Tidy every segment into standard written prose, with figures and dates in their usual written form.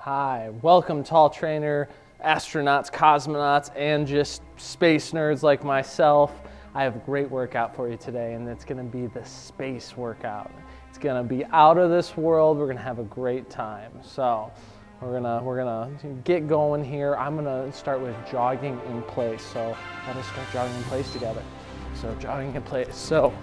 Hi, welcome tall trainer, astronauts, cosmonauts, and just space nerds like myself. I have a great workout for you today, and it's gonna be the space workout. It's gonna be out of this world. We're gonna have a great time. So we're gonna get going here. I'm gonna start with jogging in place. So let us start jogging in place together. So jogging in place. So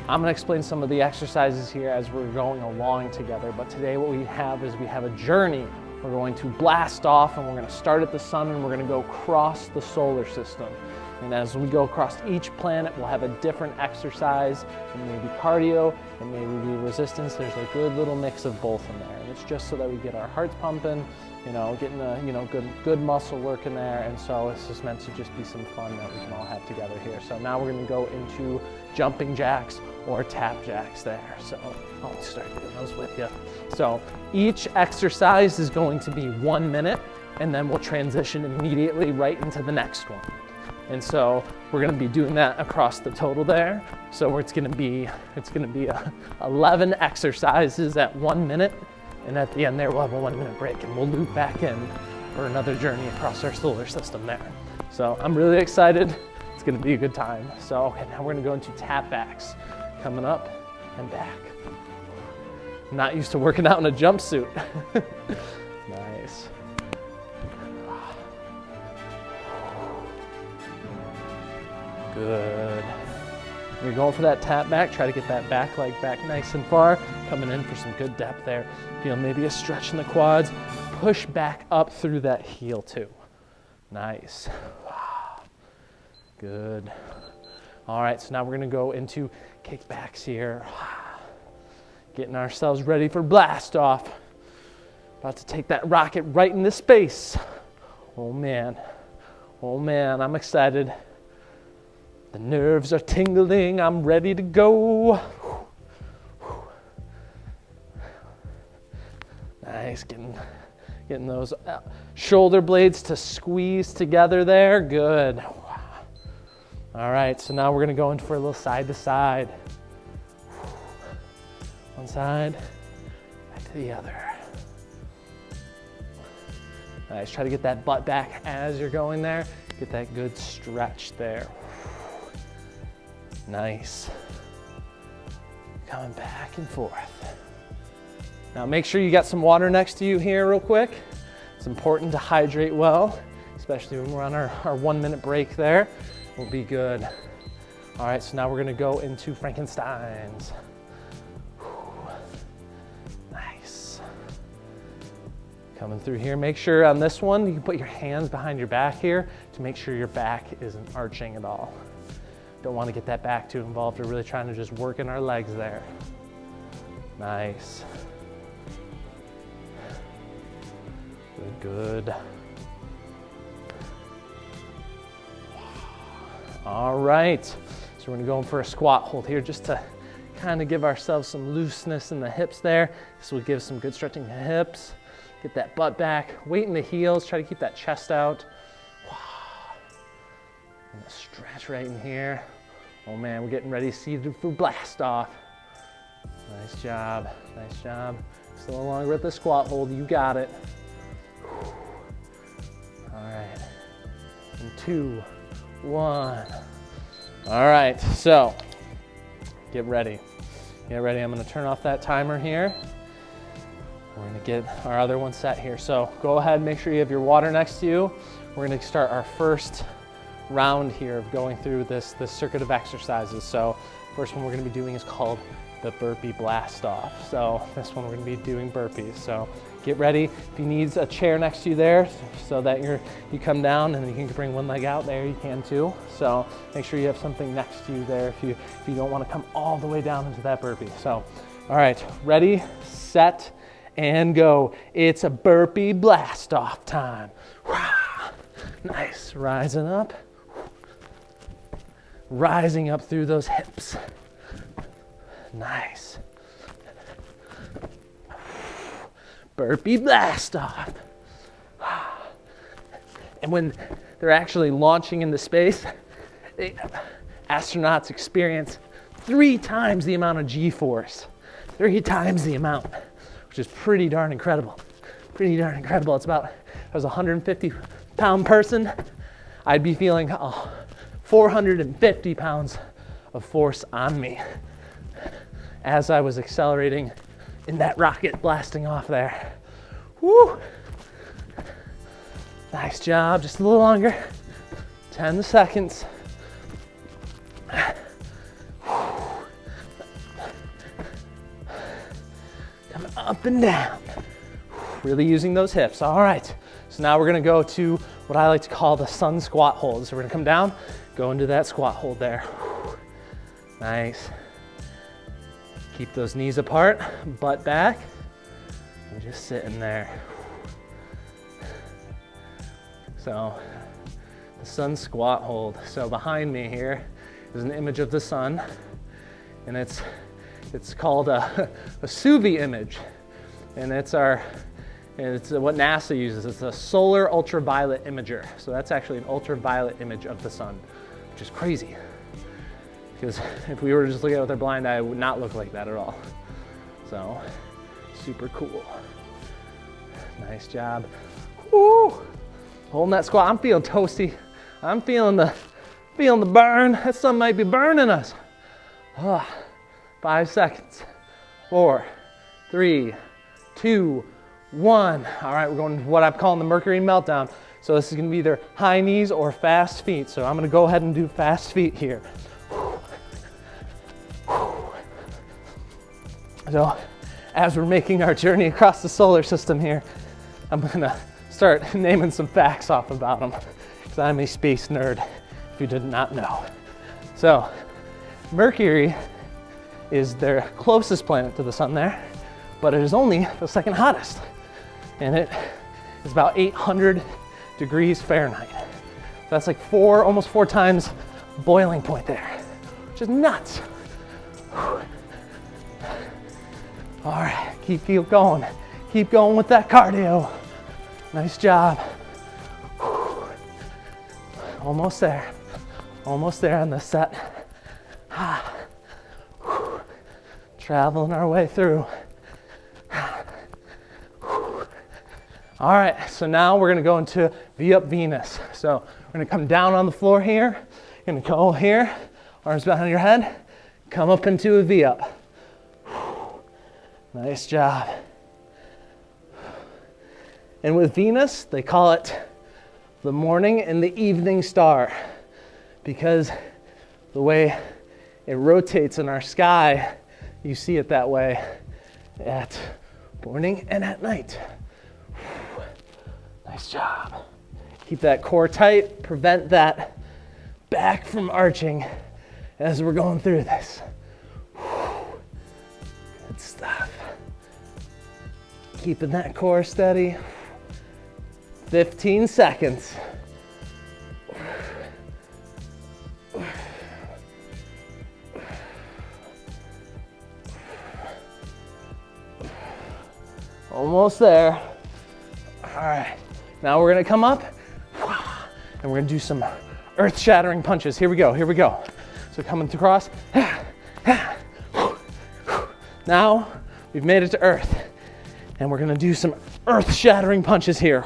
I'm gonna explain some of the exercises here as we're going along together. But today what we have is we have a journey. We're going to blast off, and we're gonna start at the sun, and we're gonna go across the solar system. And as we go across each planet, we'll have a different exercise. It may be cardio, it may be resistance. There's a good little mix of both in there. And it's just so that we get our hearts pumping, getting a good muscle work in there. And so it's just meant to just be some fun that we can all have together here. So now we're gonna go into jumping jacks or tap jacks there. So I'll start doing those with you. So each exercise is going to be 1 minute, and then we'll transition immediately right into the next one. And so we're gonna be doing that across the total there. So it's gonna be 11 exercises at 1 minute. And at the end there, we'll have a 1 minute break, and we'll loop back in for another journey across our solar system there. So I'm really excited. It's gonna be a good time. So okay, now we're gonna go into tap backs. Coming up and back. Not used to working out in a jumpsuit. Nice. Good. You're going for that tap back. Try to get that back leg back nice and far. Coming in for some good depth there. Feel maybe a stretch in the quads. Push back up through that heel too. Nice. Good. All right, so now we're gonna go into kickbacks here. Getting ourselves ready for blast off. About to take that rocket right into space. Oh man, I'm excited. The nerves are tingling, I'm ready to go. Nice, getting those shoulder blades to squeeze together there, good. All right, so now we're gonna go in for a little side to side. One side, back to the other. Nice, try to get that butt back as you're going there. Get that good stretch there. Nice. Coming back and forth. Now make sure you got some water next to you here real quick. It's important to hydrate well, especially when we're on our 1 minute break there. We'll be good. All right, so now we're gonna go into Frankensteins. Nice. Coming through here, make sure on this one, you can put your hands behind your back here to make sure your back isn't arching at all. Don't wanna get that back too involved. We're really trying to just work in our legs there. Nice. Good. All right, so we're gonna go in for a squat hold here just to kind of give ourselves some looseness in the hips there. This will give some good stretching in the hips. Get that butt back, weight in the heels, try to keep that chest out. And a stretch right in here. Oh man, we're getting ready to see the blast off. Nice job, nice job. Still longer with the squat hold, you got it. All right, and 2, 1. All right, so get ready. Get ready, I'm gonna turn off that timer here. We're gonna get our other one set here. So go ahead, make sure you have your water next to you. We're gonna start our first round here of going through this circuit of exercises. So first one we're gonna be doing is called the burpee blast off. So this one we're gonna be doing burpees. So get ready. If you need a chair next to you there so that you come down and you can bring one leg out there, you can too. So make sure you have something next to you there if you don't want to come all the way down into that burpee. So, all right, ready, set, and go. It's a burpee blast off time. Nice, rising up. Rising up through those hips. Nice. Burpee blast off. And when they're actually launching into space, astronauts experience 3 times the amount of G-force. 3 times the amount, which is pretty darn incredible. pretty darn incredible. It's about, if I was a 150-pound person, I'd be feeling 450 pounds of force on me as I was accelerating in that rocket blasting off there. Woo! Nice job, just a little longer. 10 seconds. Coming up and down. Really using those hips. All right, so now we're gonna go to what I like to call the sun squat hold. So we're gonna come down, go into that squat hold there. Nice. Keep those knees apart, butt back, and just sitting there. So the sun squat hold. So behind me here is an image of the sun, and it's called a sous vide image, and it's what NASA uses. It's a solar ultraviolet imager. So that's actually an ultraviolet image of the sun, which is crazy. Because if we were just looking at it with our blind eye, it would not look like that at all. So, super cool. Nice job. Woo! Holding that squat. I'm feeling toasty. I'm feeling the burn. That sun might be burning us. 5 seconds. 4, 3, 2, 1. All right, we're going to what I'm calling the Mercury meltdown. So this is going to be either high knees or fast feet. So I'm going to go ahead and do fast feet here. So as we're making our journey across the solar system here, I'm gonna start naming some facts off about them, because I'm a space nerd, if you did not know. So Mercury is their closest planet to the sun there, but it is only the second hottest, and it is about 800 degrees Fahrenheit. That's like almost four times boiling point there, which is nuts. All right, keep going. Keep going with that cardio. Nice job. Almost there. Almost there on this set. Traveling our way through. All right, so now we're gonna go into V-up Venus. So we're gonna come down on the floor here. You're gonna go here, arms behind your head, come up into a V-up. Nice job. And with Venus, they call it the morning and the evening star, because the way it rotates in our sky, you see it that way at morning and at night. Nice job. Keep that core tight, prevent that back from arching as we're going through this. Good stuff. Keeping that core steady. 15 seconds. Almost there. All right, now we're gonna come up and we're gonna do some earth-shattering punches. Here we go. So coming across. Now we've made it to earth, and we're gonna do some earth-shattering punches here.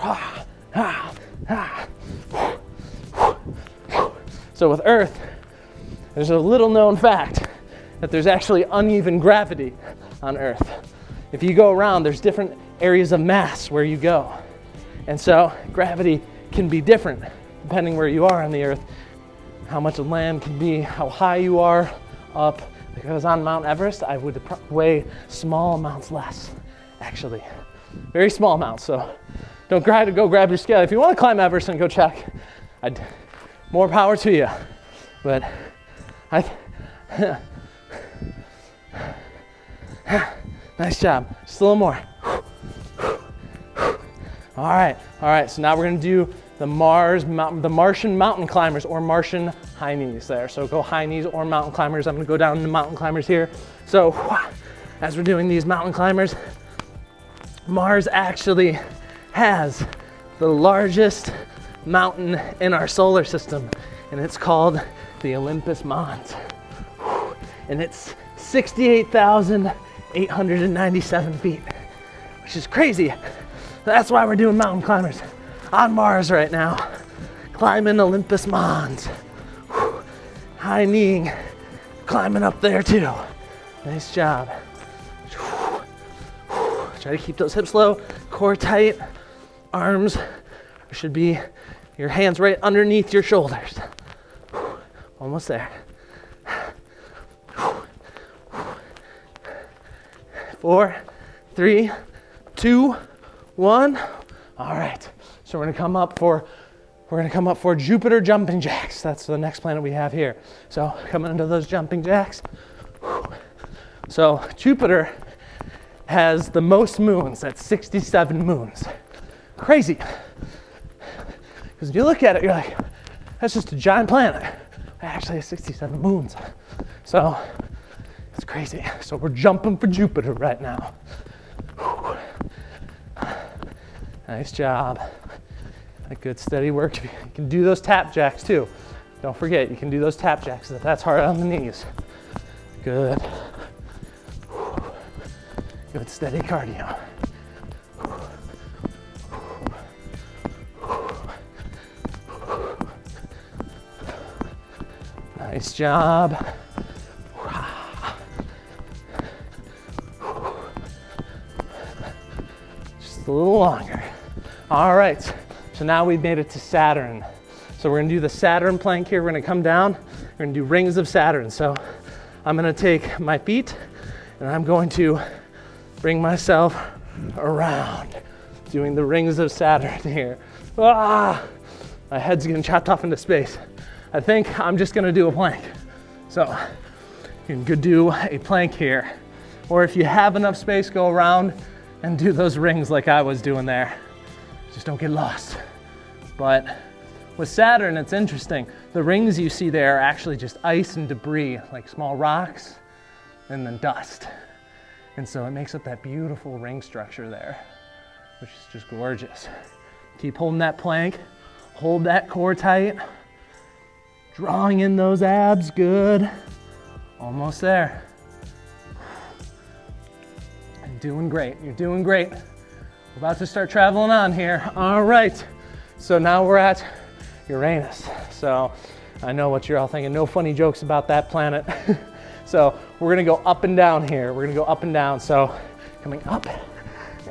So with earth, there's a little known fact that there's actually uneven gravity on earth. If you go around, there's different areas of mass where you go. And so gravity can be different depending where you are on the earth, how much of land can be, how high you are up. Because on Mount Everest, I would weigh small amounts less, actually. Very small amounts, so don't go grab your scale. If you want to climb Everest and go check, more power to you. But nice job. Just a little more. All right. So now we're gonna do the Martian mountain climbers, or Martian high knees there. So go high knees or mountain climbers. I'm gonna go down into mountain climbers here. So as we're doing these mountain climbers, Mars actually has the largest mountain in our solar system, and it's called the Olympus Mons. And it's 68,897 feet, which is crazy. That's why we're doing mountain climbers on Mars right now. Climbing Olympus Mons. High kneeing, climbing up there too. Nice job. Try to keep those hips low, core tight, arms should be your hands right underneath your shoulders. Almost there. 4, 3, 2, 1. All right. So we're gonna come up for Jupiter jumping jacks. That's the next planet we have here. So coming into those jumping jacks. So Jupiter has the most moons. That's 67 moons. Crazy. Because if you look at it, you're like, that's just a giant planet. It actually has 67 moons. So it's crazy. So we're jumping for Jupiter right now. Nice job. Good steady work. You can do those tap jacks too. Don't forget, you can do those tap jacks if that's hard on the knees. Good. Good steady cardio. Nice job. Just a little longer. All right. So now we've made it to Saturn. So we're gonna do the Saturn plank here. We're gonna come down, we're gonna do rings of Saturn. So I'm gonna take my feet and I'm going to bring myself around, doing the rings of Saturn here. Ah, my head's getting chopped off into space. I think I'm just gonna do a plank. So you can do a plank here. Or if you have enough space, go around and do those rings like I was doing there. Just don't get lost. But with Saturn, it's interesting. The rings you see there are actually just ice and debris, like small rocks and then dust. And so it makes up that beautiful ring structure there, which is just gorgeous. Keep holding that plank, hold that core tight, drawing in those abs, good. Almost there. You're doing great, you're doing great. We're about to start traveling on here. All right, so now we're at Uranus. So I know what you're all thinking, no funny jokes about that planet. So we're gonna go up and down here. We're gonna go up and down. So coming up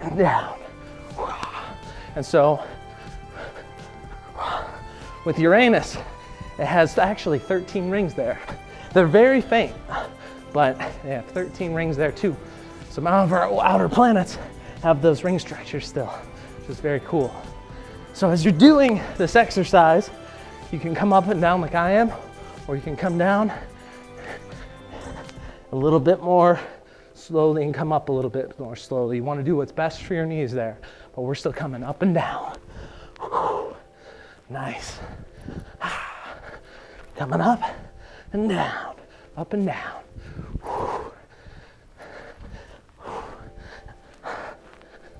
and down. And so with Uranus, it has actually 13 rings there. They're very faint, but they have 13 rings there too. Some of our outer planets have those ring structures still, which is very cool. So as you're doing this exercise, you can come up and down like I am, or you can come down a little bit more slowly and come up a little bit more slowly. You want to do what's best for your knees there, but we're still coming up and down. Nice. Coming up and down, up and down.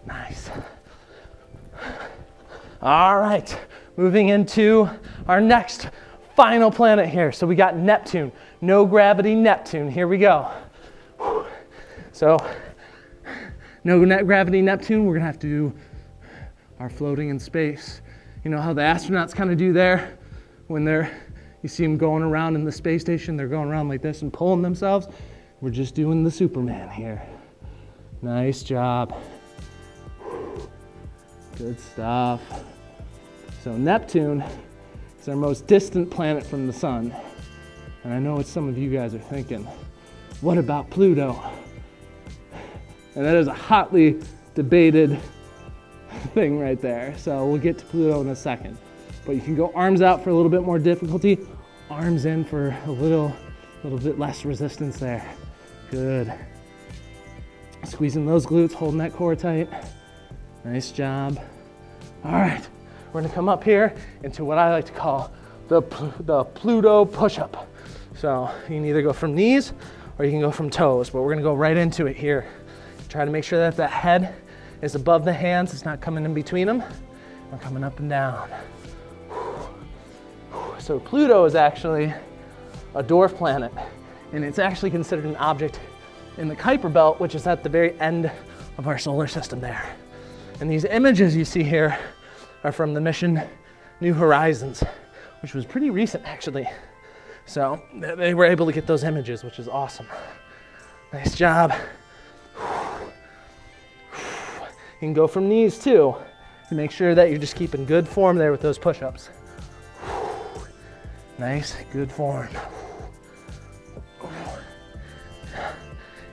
Nice. All right, moving into our next final planet here. So we got Neptune, no gravity Neptune. Here we go. So no gravity Neptune, we're gonna have to do our floating in space. You know how the astronauts kind of do there when you see them going around in the space station, they're going around like this and pulling themselves. We're just doing the Superman here. Nice job. Good stuff. So Neptune is our most distant planet from the sun. And I know what some of you guys are thinking. What about Pluto? And that is a hotly debated thing right there. So we'll get to Pluto in a second. But you can go arms out for a little bit more difficulty, arms in for a little bit less resistance there. Good. Squeezing those glutes, holding that core tight. Nice job. All right, we're gonna come up here into what I like to call the Pluto push-up. So you can either go from knees or you can go from toes, but we're gonna go right into it here. Try to make sure that the head is above the hands, it's not coming in between them. We're coming up and down. So Pluto is actually a dwarf planet, and it's actually considered an object in the Kuiper Belt, which is at the very end of our solar system there. And these images you see here are from the mission New Horizons, which was pretty recent actually. So they were able to get those images, which is awesome. Nice job. You can go from knees too. You make sure that you're just keeping good form there with those push-ups. Nice, good form.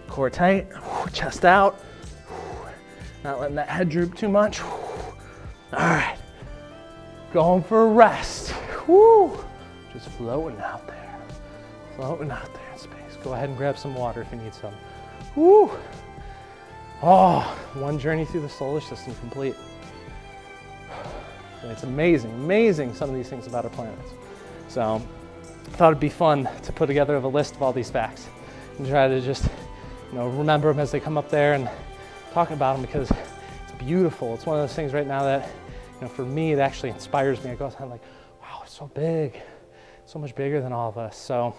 Core tight, chest out. Not letting that head droop too much. All right, going for a rest. Woo. Just floating out there. Floating out there in space. Go ahead and grab some water if you need some. Woo. Oh, one journey through the solar system complete. It's amazing, amazing some of these things about our planets. So I thought it'd be fun to put together a list of all these facts and try to just, remember them as they come up there and talk about them, because it's beautiful. It's one of those things right now that, for me, it actually inspires me. I go outside like, wow, it's so big, so much bigger than all of us. So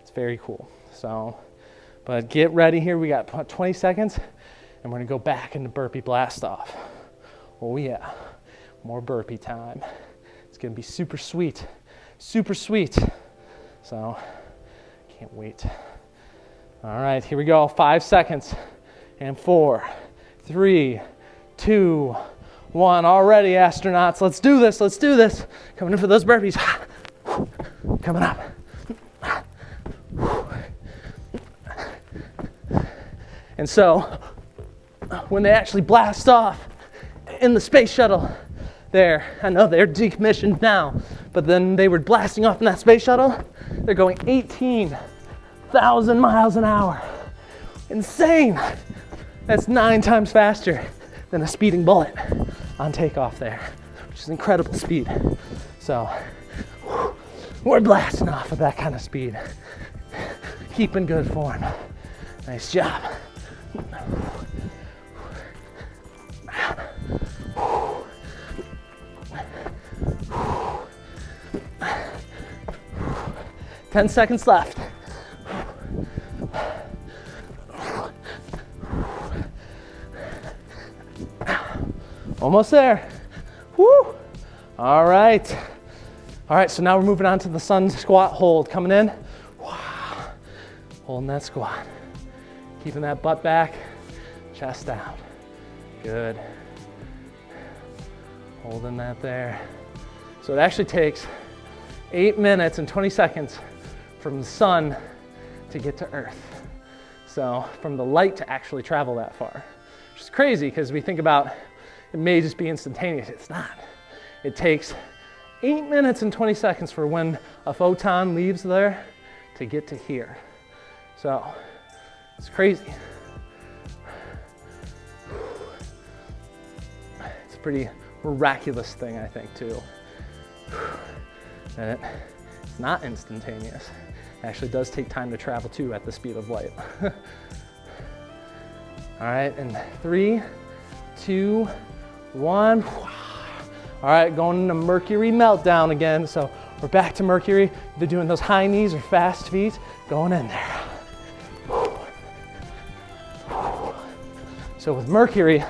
it's very cool. So, but get ready here. We got 20 seconds and we're gonna go back into burpee blast off. Oh yeah, more burpee time. It's gonna be super sweet, super sweet. So can't wait. All right, here we go. 5 seconds. And 4, 3, 2, 1. Already, astronauts. Let's do this. Let's do this. Coming in for those burpees. Coming up. And so, when they actually blast off in the space shuttle there, I know they're decommissioned now, but then they were blasting off in that space shuttle. They're going 18,000 miles an hour. Insane. That's 9 times faster than a speeding bullet on takeoff there, which is incredible speed. So we're blasting off with that kind of speed. Keeping good form. Nice job. 10 seconds left. Almost there. Woo! All right. All right, so now we're moving on to the sun squat hold. Coming in. Wow. Holding that squat. Keeping that butt back, chest out. Good. Holding that there. So it actually takes 8 minutes and 20 seconds from the sun to get to Earth. So from the light to actually travel that far, which is crazy because we think about it may just be instantaneous. It's not. It takes 8 minutes and 20 seconds for when a photon leaves there to get to here. So it's crazy. It's a pretty miraculous thing, I think, too. And it's not instantaneous. It actually does take time to travel too at the speed of light. All right, and 3, 2, 1. All right, going into Mercury meltdown again. So we're back to Mercury. Either doing those high knees or fast feet. Going in there. So with Mercury,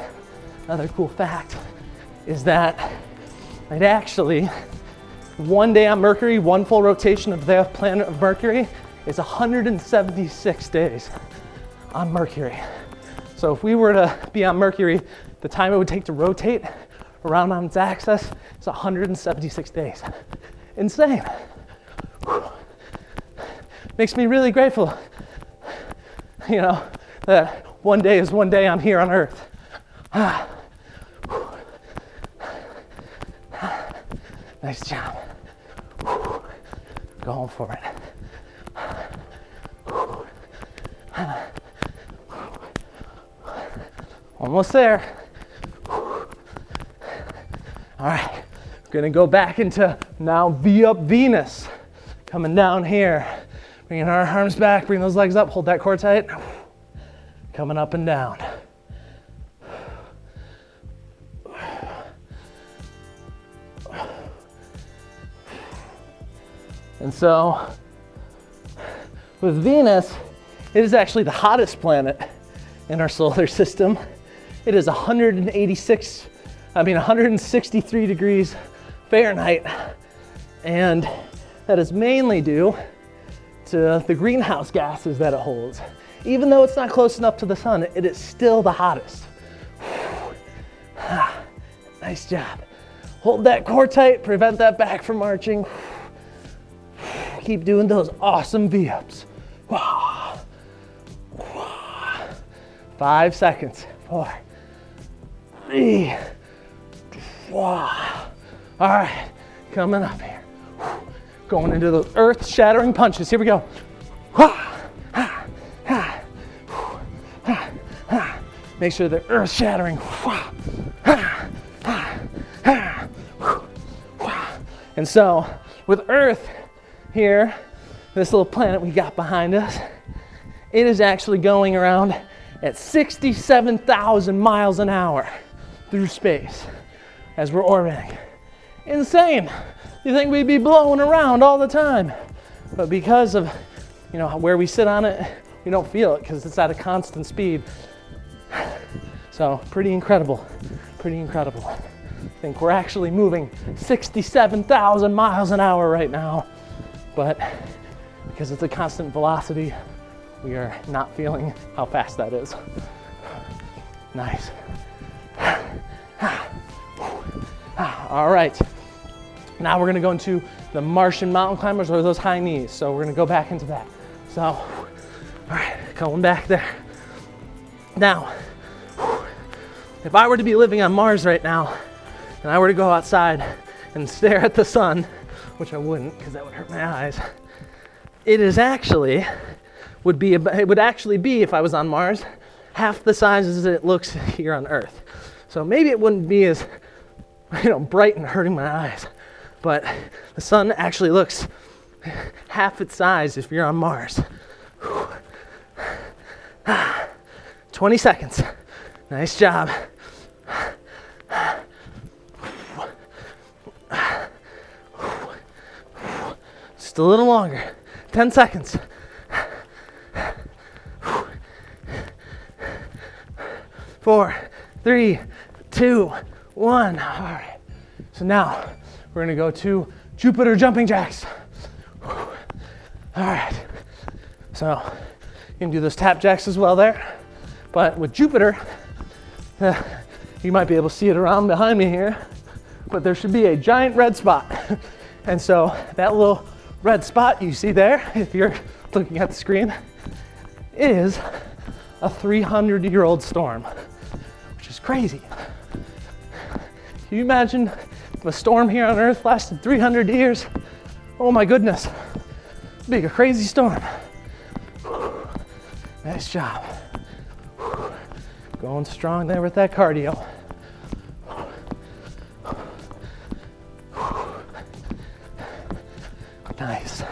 another cool fact is that it actually, one day on Mercury, one full rotation of the planet of Mercury is 176 days on Mercury. So if we were to be on Mercury, the time it would take to rotate around on its axis is 176 days. Insane. Makes me really grateful, that one day is one day I'm here on Earth. Nice job. Going for it. Almost there. All right, we're gonna go back into now V up Venus. Coming down here, bringing our arms back, bring those legs up, hold that core tight. Coming up and down. And so, with Venus, it is actually the hottest planet in our solar system. It is 186 163 degrees Fahrenheit. And that is mainly due to the greenhouse gases that it holds. Even though it's not close enough to the sun, it is still the hottest. Nice job. Hold that core tight, prevent that back from arching. Keep doing those awesome V-ups. 5 seconds. 4, 3, 4. All right, coming up here. Going into those earth-shattering punches. Here we go. Make sure they're earth-shattering. And so, with Earth here, this little planet we got behind us, it is actually going around at 67,000 miles an hour through space as we're orbiting. Insane. You think we'd be blowing around all the time. But because of, where we sit on it, we don't feel it because it's at a constant speed. So pretty incredible, pretty incredible. I think we're actually moving 67,000 miles an hour right now, but because it's a constant velocity, we are not feeling how fast that is. Nice. All right, now we're gonna go into the Martian mountain climbers, or those high knees. So we're gonna go back into that. So, all right, going back there. Now, if I were to be living on Mars right now, and I were to go outside and stare at the sun, which I wouldn't because that would hurt my eyes, it would actually be, if I was on Mars, half the size as it looks here on Earth. So maybe it wouldn't be as bright and hurting my eyes, but the sun actually looks half its size if you're on Mars. 20 seconds. Nice job. Just a little longer. 10 seconds. 4, 3, 2, 1. All right. So now we're going to go to Jupiter jumping jacks. All right. So you can do those tap jacks as well there. But with Jupiter, you might be able to see it around behind me here, but there should be a giant red spot. And so that little red spot you see there, if you're looking at the screen, is a 300-year-old storm, which is crazy. Can you imagine if a storm here on Earth lasted 300 years? Oh my goodness, it'd be a crazy storm. Nice job. Going strong there with that cardio. Nice.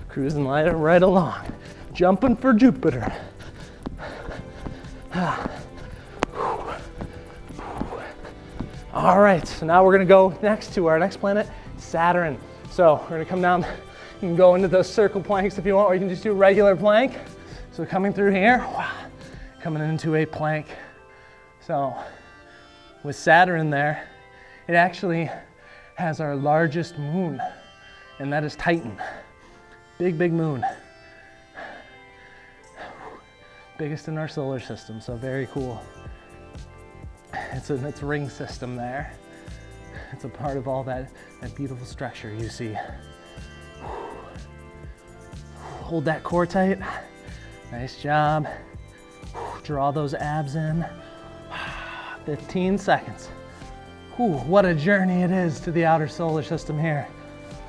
Cruising right along. Jumping for Jupiter. All right, so now we're gonna go next to our next planet, Saturn. So we're gonna come down, you can go into those circle planks if you want, or you can just do a regular plank. So coming through here, coming into a plank. So with Saturn there, it actually has our largest moon, and that is Titan. Big moon. Biggest in our solar system, so very cool. It's a ring system there. It's a part of all that beautiful structure you see. Hold that core tight. Nice job. Draw those abs in. 15 seconds. Whew, what a journey it is to the outer solar system here.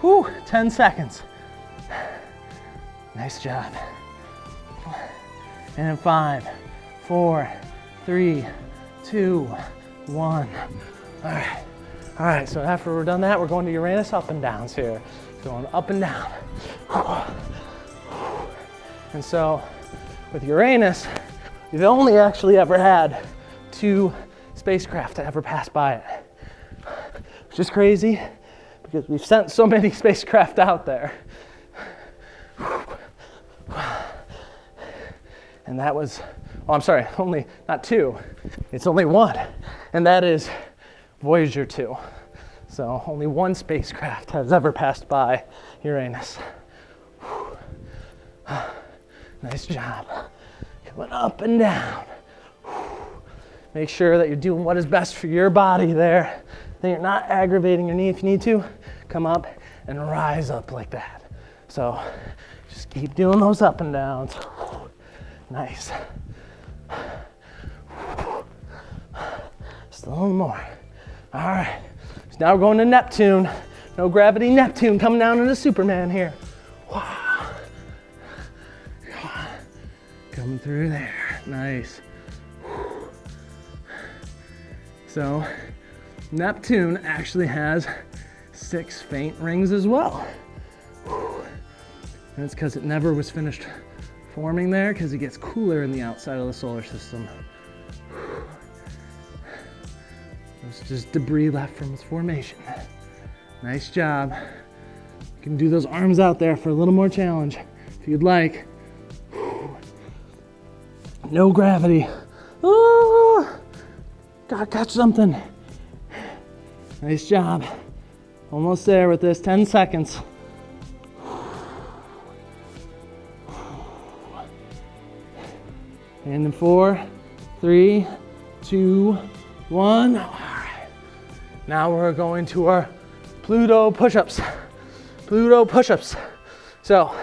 Whew, 10 seconds. Nice job. And in 5, 4, 3, 2, 1. All right, so after we're done that, we're going to Uranus up and downs here. Going up and down. And so with Uranus, we've only actually ever had 2 spacecraft to ever pass by it, which is crazy because we've sent so many spacecraft out there. And that was, oh, I'm sorry, only, not 2. It's only 1. And that is Voyager 2. So only 1 spacecraft has ever passed by Uranus. Nice job. Coming up and down. Make sure that you're doing what is best for your body there. That you're not aggravating your knee. If you need to, come up and rise up like that. So just keep doing those up and downs. Nice. Just a little more. All right. So now we're going to Neptune. No gravity Neptune coming down into Superman here. Coming through there. Nice. So Neptune actually has 6 faint rings as well. And it's because it never was finished forming there, because it gets cooler in the outside of the solar system. It's just debris left from its formation. Nice job. You can do those arms out there for a little more challenge if you'd like. No gravity. Oh, gotta catch something. Nice job. Almost there with this, 10 seconds. And in 4, 3, 2, 1. All right. Now we're going to our Pluto push-ups. Pluto push-ups. So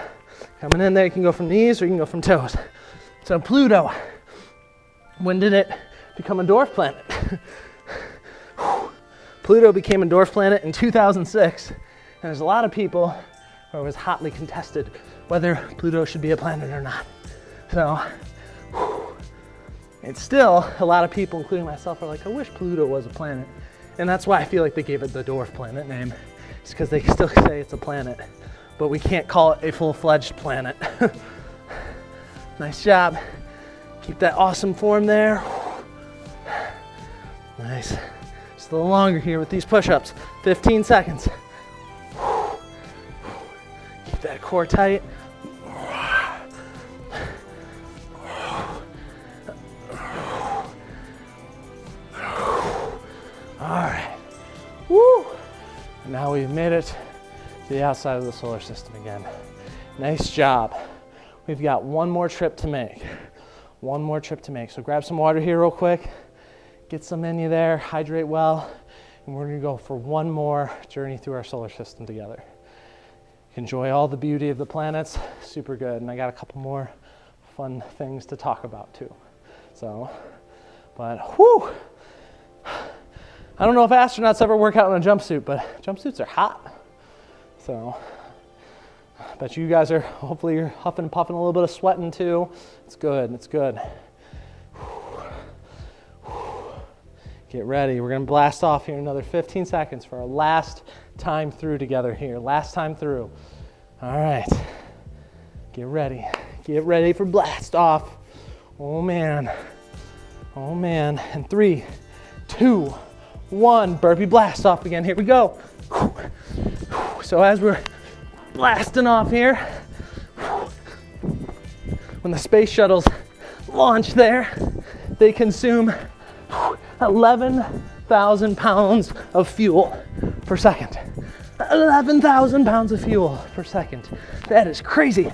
coming in there, you can go from knees or you can go from toes. So Pluto, when did it become a dwarf planet? Pluto became a dwarf planet in 2006, and there's a lot of people where it was hotly contested whether Pluto should be a planet or not. So it's still, a lot of people, including myself, are like, I wish Pluto was a planet. And that's why I feel like they gave it the dwarf planet name. It's because they still say it's a planet, but we can't call it a full-fledged planet. Nice job. Keep that awesome form there. Nice. Just a little longer here with these push-ups. 15 seconds. Keep that core tight. All right. Woo! Now we've made it to the outside of the solar system again. Nice job. We've got one more trip to make. One more trip to make. So grab some water here real quick. Get some in you there. Hydrate well. And we're going to go for one more journey through our solar system together. Enjoy all the beauty of the planets. Super good. And I got a couple more fun things to talk about too. So, but whew! I don't know if astronauts ever work out in a jumpsuit, but jumpsuits are hot. So, bet you guys are, hopefully you're huffing and puffing a little bit of sweating too. It's good, it's good. Get ready, we're gonna blast off here in another 15 seconds for our last time through together here. Last time through. All right, get ready for blast off. Oh man, and 3, 2, 1, burpee blast off again. Here we go. So as we're blasting off here, when the space shuttles launch there, they consume 11,000 pounds of fuel per second. 11,000 pounds of fuel per second. That is crazy.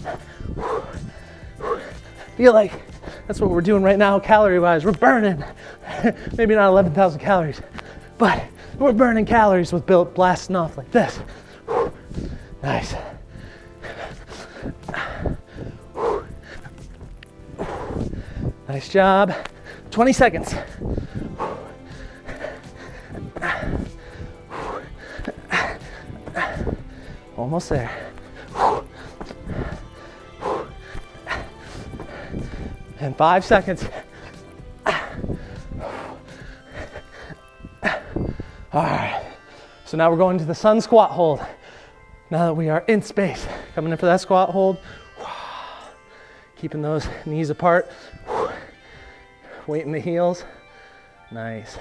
Feel like that's what we're doing right now, calorie-wise. We're burning, maybe not 11,000 calories, but we're burning calories with blasting off like this. Nice. Nice job. 20 seconds. Almost there. And 5 seconds. All right, so now we're going to the sun squat hold. Now that we are in space, coming in for that squat hold, keeping those knees apart, weight in the heels, nice.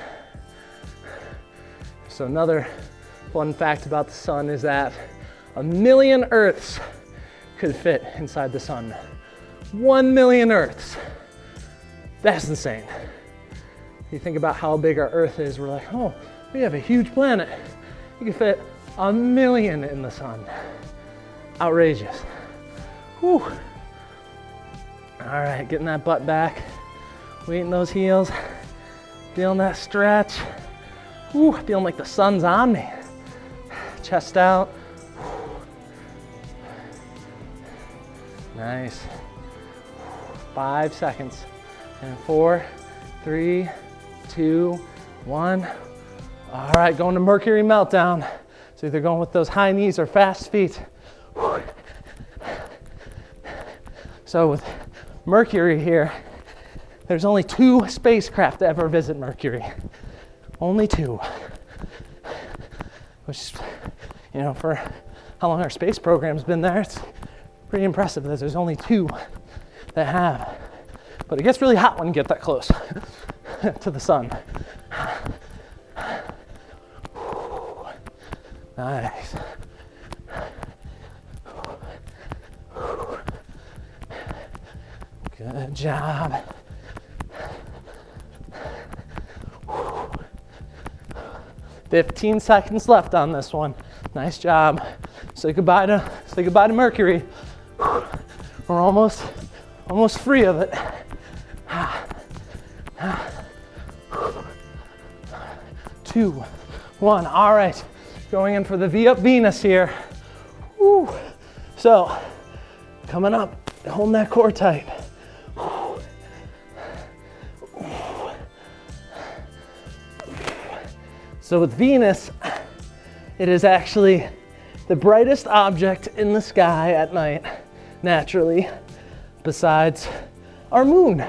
So another fun fact about the sun is that 1 million Earths could fit inside the sun. 1 million Earths. That's insane. You think about how big our Earth is, we're like, oh, we have a huge planet. You can fit 1 million in the sun. Outrageous. Whew. All right, getting that butt back, weighting those heels, feeling that stretch. Whew, feeling like the sun's on me. Chest out. Nice. 5 seconds. And 4, 3, 2, 1. All right, going to Mercury meltdown. So either going with those high knees or fast feet. So with Mercury here, there's only 2 spacecraft to ever visit Mercury. Only 2. Which is, you know, for how long our space program's been there, it's pretty impressive that there's only 2 that have. But it gets really hot when you get that close to the sun. Nice. Good job. Whew. 15 seconds left on this one. Nice job. Say goodbye to Mercury. Whew. We're almost free of it. 2, 1. All right. Going in for the V up Venus here. Whew. So, coming up, holding that core tight. So with Venus, it is actually the brightest object in the sky at night, naturally, besides our moon.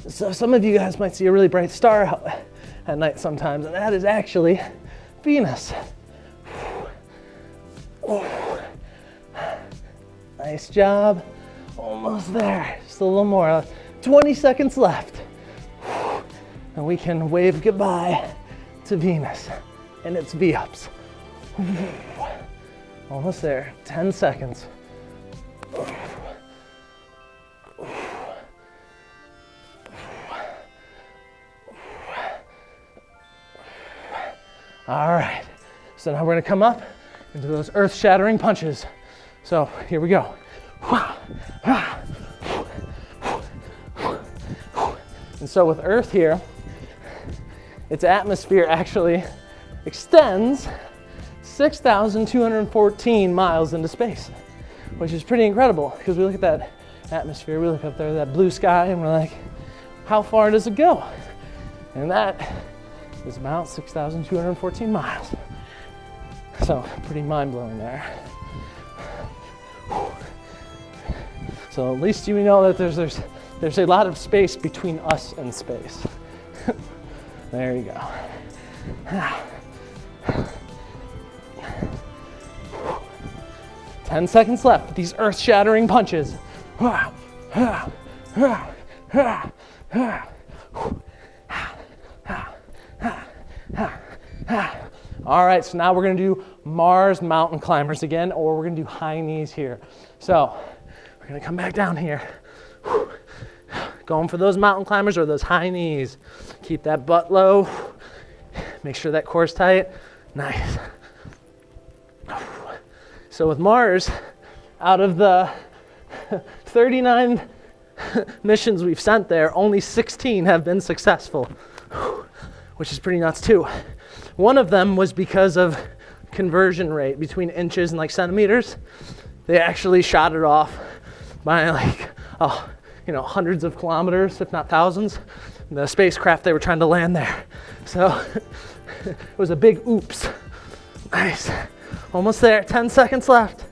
So some of you guys might see a really bright star out at night sometimes, and that is actually Venus. Nice job. Almost there. Just a little more. 20 seconds left. And we can wave goodbye to Venus and its V-ups. Almost there. 10 seconds. All right. So now we're going to come up into those earth-shattering punches. So here we go. And so with Earth here, its atmosphere actually extends 6,214 miles into space, which is pretty incredible because we look at that atmosphere, we look up there, that blue sky, and we're like, how far does it go? And that is about 6,214 miles. So pretty mind-blowing there. So at least you know that there's a lot of space between us and space. There you go. 10 seconds left with these earth-shattering punches. All right, so now we're gonna do Mars mountain climbers again, or we're gonna do high knees here. So we're gonna come back down here. Going for those mountain climbers or those high knees. Keep that butt low. Make sure that core's tight. Nice. So with Mars, out of the 39 missions we've sent there, only 16 have been successful, which is pretty nuts too. One of them was because of conversion rate between inches and like centimeters. They actually shot it off by like, hundreds of kilometers, if not thousands, the spacecraft they were trying to land there. So it was a big oops. Nice. Almost there. 10 seconds left.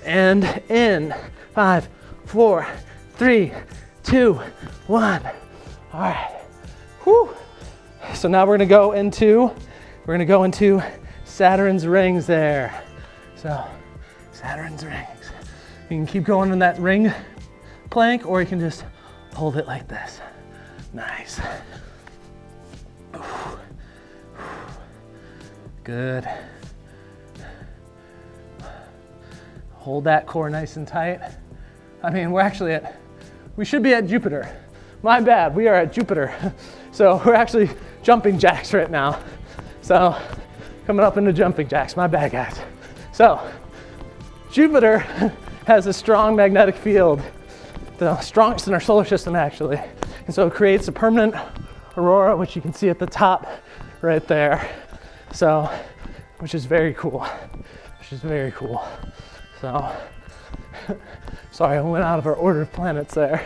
And in 5, 4, 3, 2, 1. All right. Whew. So now we're gonna go into Saturn's rings there. So Saturn's rings. You can keep going in that ring plank, or you can just hold it like this. Nice. Good. Hold that core nice and tight. I mean, we should be at Jupiter. My bad, we are at Jupiter. So we're actually jumping jacks right now. So coming up into jumping jacks, my bad guys. So Jupiter has a strong magnetic field, the strongest in our solar system actually. And so it creates a permanent aurora, which you can see at the top right there. So, which is very cool, So, sorry, I went out of our order of planets there.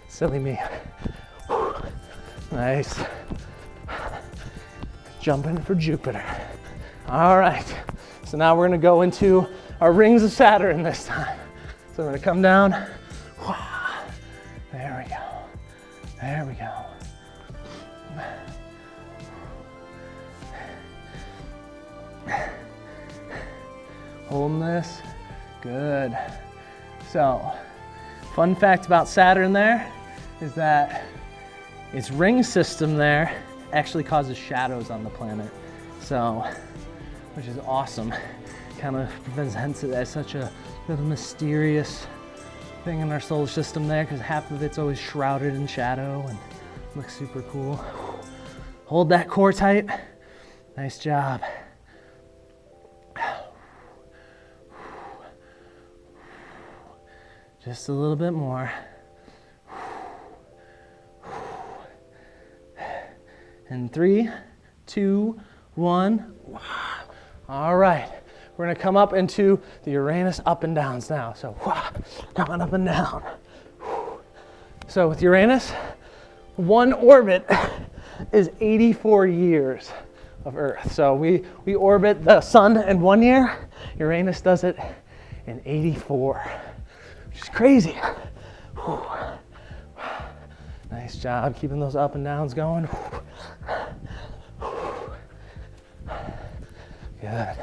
Silly me. Nice. Jumping for Jupiter. All right, so now we're gonna go into our rings of Saturn this time. So we're gonna come down. There we go. There we go. Holding this. Good. So, fun fact about Saturn there is that its ring system there actually causes shadows on the planet. So, which is awesome. Kind of presents it as such a little mysterious thing in our solar system there, because half of it's always shrouded in shadow and looks super cool. Hold that core tight. Nice job. Just a little bit more. And 3, 2, 1. All right. We're gonna come up into the Uranus up and downs now. So coming up and down. So with Uranus, one orbit is 84 years of Earth. So we orbit the sun in 1 year. Uranus does it in 84. Which is crazy. Nice job keeping those up and downs going. Good.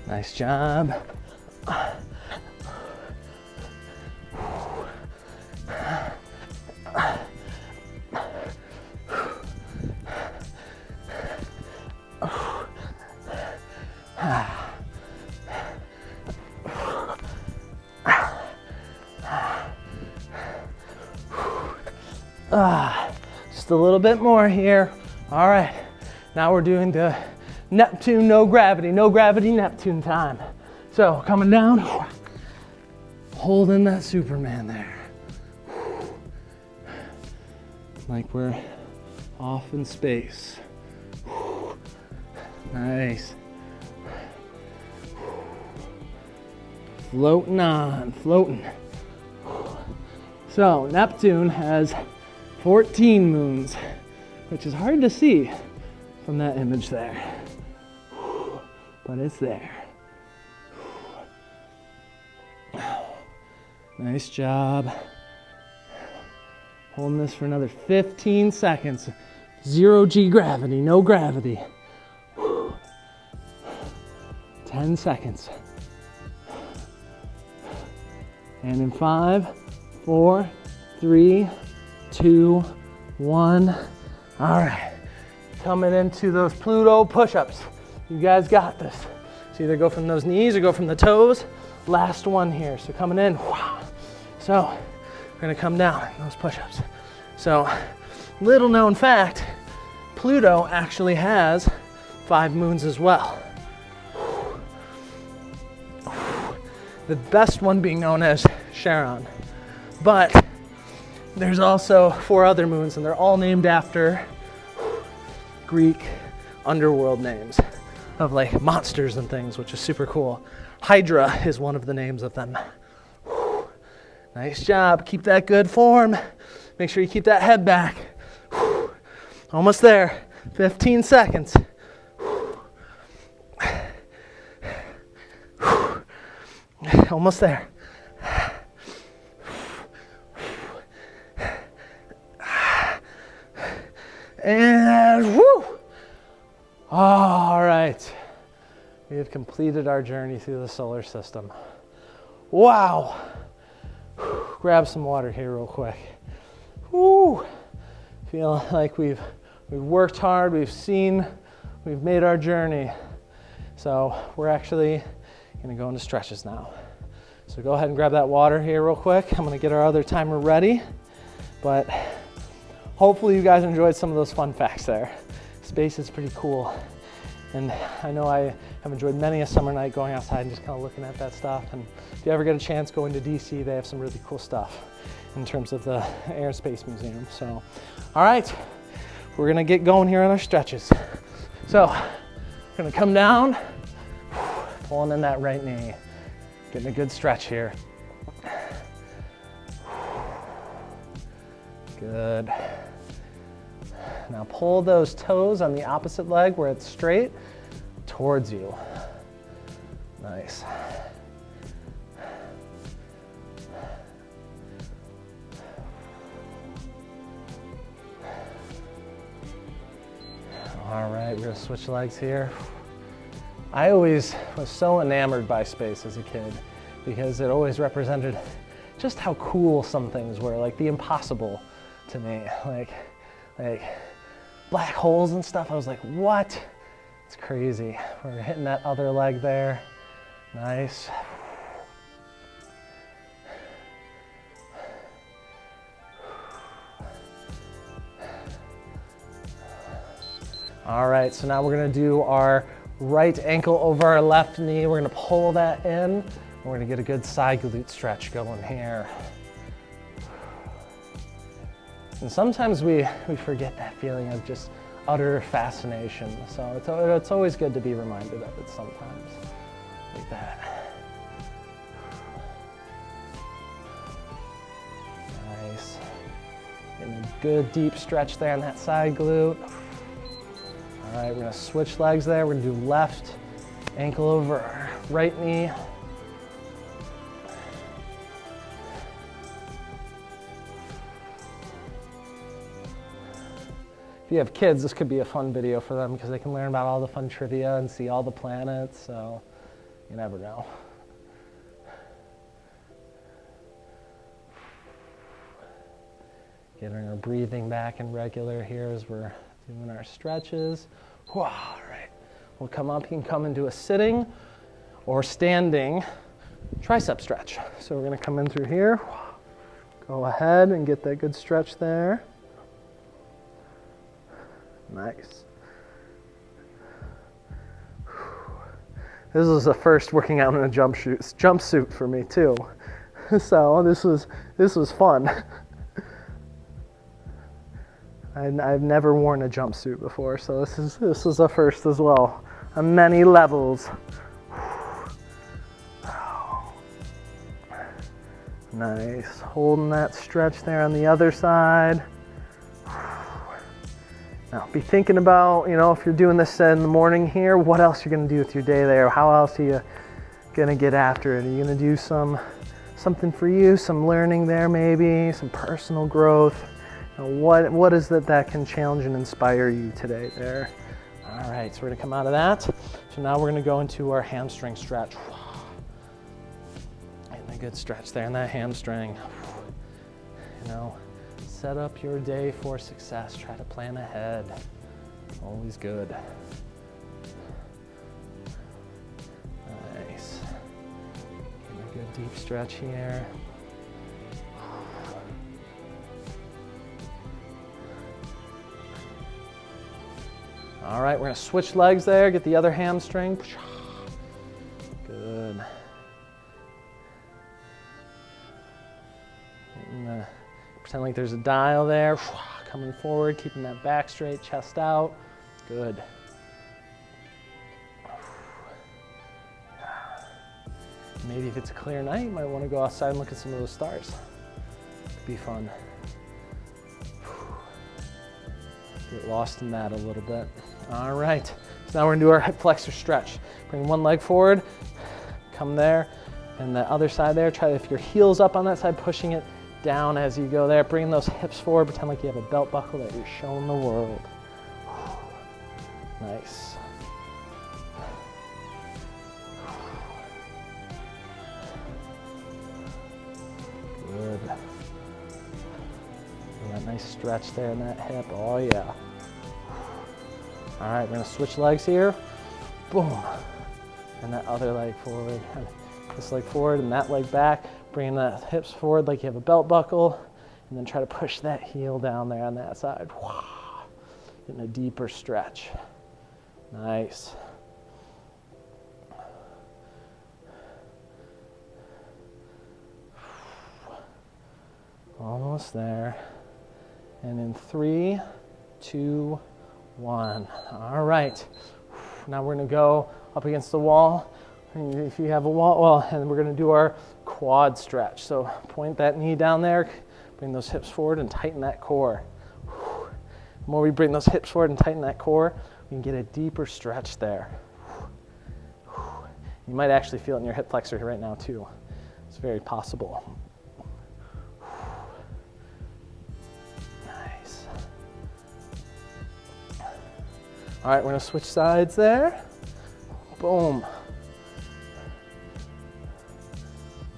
Nice job. Just a little bit more here. All right, now we're doing the Neptune no gravity Neptune time. So coming down, holding that Superman there. Like we're off in space. Nice. Floating on, floating. So Neptune has 14 moons, which is hard to see from that image there, but it's there. Nice job. Holding this for another 15 seconds. 0 G gravity, no gravity. 10 seconds. And in 5, 4, 3, 2, 1. All right, coming into those Pluto push-ups. You guys got this. So either go from those knees or go from the toes. Last one here, so coming in. So we're gonna come down in those push-ups. So little known fact, Pluto actually has 5 moons as well. The best one being known as Charon. But there's also 4 other moons, and they're all named after Greek underworld names of like monsters and things, which is super cool. Hydra is one of the names of them. Nice job. Keep that good form. Make sure you keep that head back. Almost there. 15 seconds. Almost there. And whoo! All right. We have completed our journey through the solar system. Wow. Grab some water here real quick. Woo! Feel like we've worked hard, we've seen we've made our journey. So we're actually gonna go into stretches now. So go ahead and grab that water here real quick. I'm gonna get our other timer ready, but hopefully you guys enjoyed some of those fun facts there. Space is pretty cool. And I know I have enjoyed many a summer night going outside and just kind of looking at that stuff. And if you ever get a chance going to DC, they have some really cool stuff in terms of the Air and Space Museum. So, all right, we're gonna get going here on our stretches. So, we're gonna come down, pulling in that right knee, getting a good stretch here. Good. Now pull those toes on the opposite leg where it's straight towards you. Nice. All right, we're gonna switch legs here. I always was so enamored by space as a kid because it always represented just how cool some things were, like the impossible to me. Like black holes and stuff. I was like, what? It's crazy. We're hitting that other leg there. Nice. All right, so now we're gonna do our right ankle over our left knee. We're gonna pull that in. We're gonna get a good side glute stretch going here. And sometimes we forget that feeling of just utter fascination. So it's always good to be reminded of it sometimes, like that. Nice. Getting a good deep stretch there on that side glute. All right, we're gonna switch legs there. We're gonna do left ankle over our right knee. If you have kids, this could be a fun video for them because they can learn about all the fun trivia and see all the planets, so you never know. Getting our breathing back and regular here as we're doing our stretches. All right, we'll come up. You can come into a sitting or standing tricep stretch. So we're gonna come in through here. Go ahead and get that good stretch there. Nice. This was the first working out in a jumpsuit for me too. So this was fun. I've never worn a jumpsuit before, so this is a first as well, on many levels. Nice, holding that stretch there on the other side. Now, be thinking about, if you're doing this in the morning here, what else you're gonna do with your day there? How else are you gonna get after it? Are you gonna do something for you, some learning there maybe, some personal growth? What is it that can challenge and inspire you today there? All right, so we're gonna come out of that. So now we're gonna go into our hamstring stretch. Getting a good stretch there in that hamstring. Set up your day for success. Try to plan ahead. Always good. Nice. Getting a good deep stretch here. All right, we're gonna switch legs there, get the other hamstring. Good. Pretend like there's a dial there. Coming forward, keeping that back straight, chest out. Good. Maybe if it's a clear night, you might want to go outside and look at some of those stars. It'd be fun. Get lost in that a little bit. All right, so now we're gonna do our hip flexor stretch. Bring one leg forward, come there, and the other side there, try, if your heel's up on that side, pushing it down as you go there. Bring those hips forward, pretend like you have a belt buckle that you're showing the world. Nice. Good. And that nice stretch there in that hip, oh yeah. All right, we're gonna switch legs here. Boom. And that other leg forward. And this leg forward and that leg back. Bringing the hips forward like you have a belt buckle. And then try to push that heel down there on that side. Getting a deeper stretch. Nice. Almost there. And in 3, 2, 1. All right. Now we're going to go up against the wall. If you have a wall, well, and we're going to do our quad stretch. So point that knee down there, bring those hips forward and tighten that core. The more we bring those hips forward and tighten that core, we can get a deeper stretch there. You might actually feel it in your hip flexor right now too. It's very possible. Nice. All right, we're gonna switch sides there. Boom.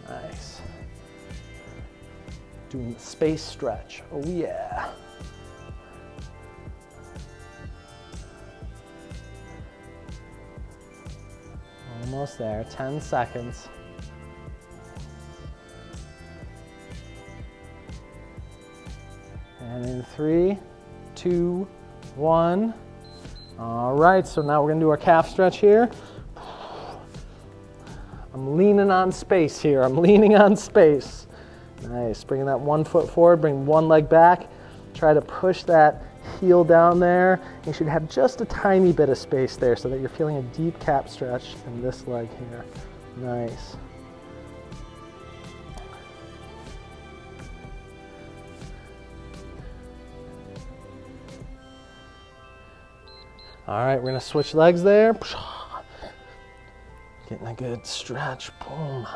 Nice. Doing the space stretch. Oh yeah. Almost there, 10 seconds. And in 3, 2, 1. All right, so now we're gonna do our calf stretch here. I'm leaning on space here, I'm leaning on space. Nice, bringing that 1 foot forward, bring one leg back. Try to push that heel down there. You should have just a tiny bit of space there so that you're feeling a deep calf stretch in this leg here. Nice. All right, we're gonna switch legs there. Getting a good stretch, boom.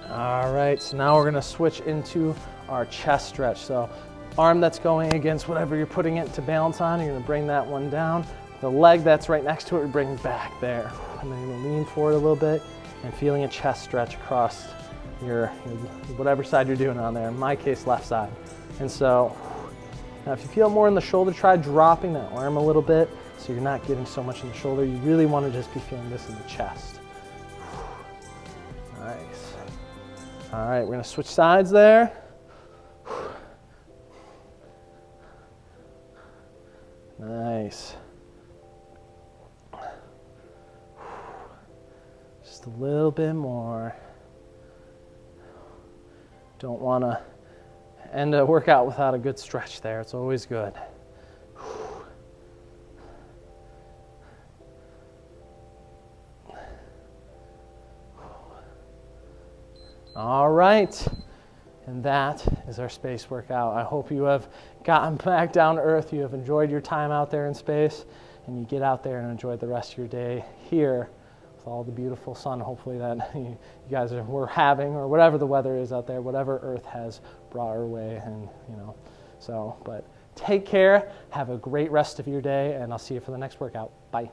All right, so now we're gonna switch into our chest stretch. So arm that's going against whatever you're putting it to balance on, you're gonna bring that one down. The leg that's right next to it, we bring back there. And then you're gonna lean forward a little bit and feeling a chest stretch across your whatever side you're doing on there. In my case, left side. And so, now if you feel more in the shoulder, try dropping that arm a little bit so you're not getting so much in the shoulder. You really wanna just be feeling this in the chest. Nice. All right, we're gonna switch sides there. Nice. Just a little bit more. Don't wanna end a workout without a good stretch there. It's always good. All right, and that is our space workout. I hope you have gotten back down to earth, you have enjoyed your time out there in space, and you get out there and enjoy the rest of your day here with all the beautiful sun, hopefully, that you guys were having, or whatever the weather is out there, whatever Earth has brought our way, and but take care, have a great rest of your day, and I'll see you for the next workout. Bye.